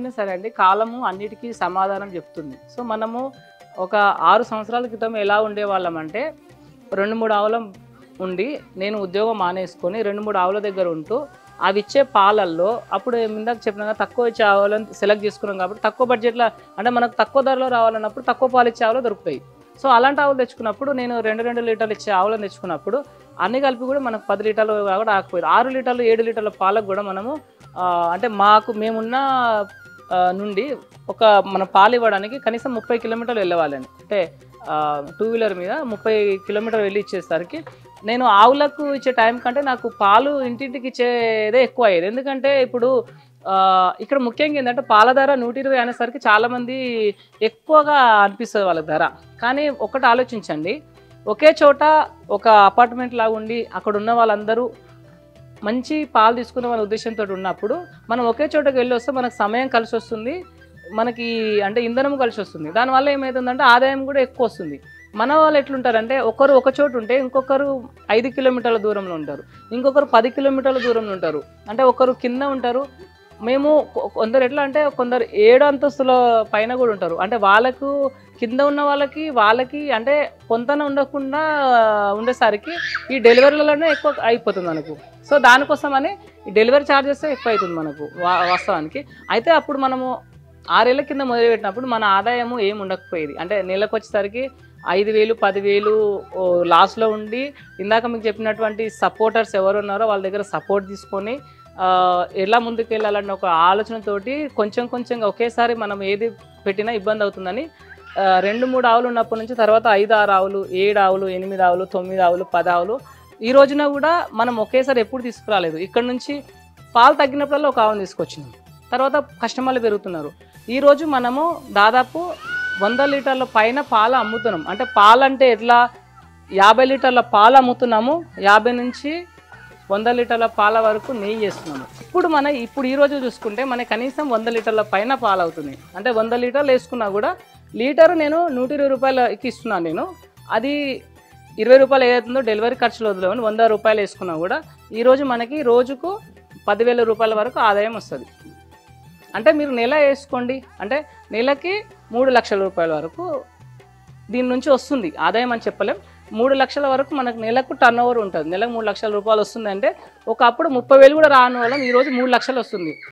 ఏదైనా సరే అండి కాలము అన్నిటికీ సమాధానం చెప్తుంది. సో మనము ఒక 6 సంవత్సరాల క్రితం ఎలా ఉండేవాళ్ళం అంటే 2, 3 ఆవులం ఉండి నేను ఉద్యోగం మానేసుకొని 2, 3 ఆవుల దగ్గర ఉంటూ అవి ఇచ్చే పాలల్లో అప్పుడు ఇందాక చెప్పిన తక్కువ ఇచ్చే ఆవులను సెలెక్ట్ చేసుకున్నాం కాబట్టి తక్కువ బడ్జెట్లో అంటే మనకు తక్కువ ధరలో రావాలన్నప్పుడు తక్కువ పాలు ఇచ్చే ఆవులు దొరుకుతాయి. సో అలాంటి ఆవులు తెచ్చుకున్నప్పుడు నేను 2 లీటర్లు ఇచ్చే ఆవులను తెచ్చుకున్నప్పుడు అన్ని కలిపి కూడా మనకు 10 లీటర్లు కూడా ఆకపోయింది. 6 లీటర్లు 7 లీటర్ల పాలకు కూడా మనము అంటే మేమున్న నుండి ఒక మన పాలు ఇవ్వడానికి కనీసం 30 కిలోమీటర్లు వెళ్ళేవాళ్ళని. అంటే 2 వీలర్ మీద 30 కిలోమీటర్లు వెళ్ళి ఇచ్చేసరికి నేను ఆవులకు ఇచ్చే టైం కంటే నాకు పాలు ఇంటింటికి ఇచ్చేదే ఎక్కువ అయ్యేది. ఎందుకంటే ఇప్పుడు ఇక్కడ ముఖ్యంగా ఏంటంటే పాల ధర 120 అనేసరికి చాలామంది ఎక్కువగా అనిపిస్తుంది వాళ్ళ ధర. కానీ ఒకటి ఆలోచించండి, ఒకే చోట ఒక అపార్ట్మెంట్ లాగా ఉండి అక్కడ ఉన్న వాళ్ళందరూ మంచి పాలు తీసుకునే వాళ్ళ ఉద్దేశంతో ఉన్నప్పుడు మనం ఒకే చోటకి వెళ్ళి వస్తే మనకు సమయం కలిసి వస్తుంది, మనకి అంటే ఇంధనం కలిసి వస్తుంది. దానివల్ల ఏమవుతుందంటే ఆదాయం కూడా ఎక్కువ వస్తుంది. మన వాళ్ళు ఎట్లుంటారంటే ఒకరు ఒక చోటు ఉంటే ఇంకొకరు 5 కిలోమీటర్ల దూరంలో ఉంటారు, ఇంకొకరు 10 కిలోమీటర్ల దూరంలో ఉంటారు. అంటే ఒకరు కింద ఉంటారు, మేము కొందరు ఎట్లా అంటే కొందరు 7 అంతస్తుల పైన కూడా ఉంటారు. అంటే వాళ్ళకు కింద ఉన్న వాళ్ళకి అంటే కొంతన ఉండకుండా ఉండేసరికి ఈ డెలివరీలలోనే ఎక్కువ అయిపోతుంది మనకు. సో దానికోసమని ఈ డెలివరీ ఛార్జెస్ ఎక్కువ అవుతుంది మనకు వాస్తవానికి. అయితే అప్పుడు మనము 6 ఏళ్ల కింద మొదలుపెట్టినప్పుడు మన ఆదాయము ఏమి ఉండకపోయేది. అంటే నెలకు వచ్చేసరికి 5,000, 10,000 లాస్లో ఉండి ఇందాక మీకు చెప్పినటువంటి సపోర్టర్స్ ఎవరు ఉన్నారో వాళ్ళ దగ్గర సపోర్ట్ తీసుకొని ఎలా ముందుకు వెళ్ళాలన్న ఒక ఆలోచనతోటి కొంచెంగా ఒకేసారి మనం ఏది పెట్టినా ఇబ్బంది అవుతుందని 2, 3 ఆవులు ఉన్నప్పటి నుంచి తర్వాత 5, 6 ఆవులు, 7 ఆవులు, 8 ఆవులు, 9 ఆవులు, 10 ఆవులు. ఈ రోజున కూడా మనం ఒకేసారి ఎప్పుడు తీసుకురాలేదు. ఇక్కడ నుంచి పాలు తగ్గినప్పుడల్లా ఒక ఆవును తీసుకొచ్చినాం. తర్వాత కస్టమర్లు పెరుగుతున్నారు. ఈరోజు మనము దాదాపు 100 లీటర్ల పైన పాలు అమ్ముతున్నాం. అంటే పాలంటే ఎట్లా 50 లీటర్ల పాలు అమ్ముతున్నాము, 50 నుంచి 100 లీటర్ల పాల వరకు నెయ్యి చేస్తున్నాము. ఇప్పుడు ఈరోజు చూసుకుంటే మనకి కనీసం 100 లీటర్ల పైన పాలు అవుతున్నాయి. అంటే 100 లీటర్లు వేసుకున్నా కూడా లీటరు నేను 120 రూపాయలకి ఇస్తున్నాను. నేను అది 20 రూపాయలు ఏదైతుందో డెలివరీ ఖర్చులు వదిలేమని 100 రూపాయలు వేసుకున్నా కూడా ఈరోజు మనకి రోజుకు 10,000 రూపాయల వరకు ఆదాయం వస్తుంది. అంటే మీరు నెల వేసుకోండి, అంటే నెలకి 3 లక్షల రూపాయల వరకు దీని నుంచి వస్తుంది ఆదాయం అని చెప్పలేం. 3 లక్షల వరకు మనకు నెలకు టర్న్ ఓవర్ ఉంటుంది. నెలకు 3 లక్షల రూపాయలు వస్తుంది. అంటే ఒకప్పుడు 30,000 కూడా రాని వాళ్ళం ఈరోజు 3 లక్షలు వస్తుంది.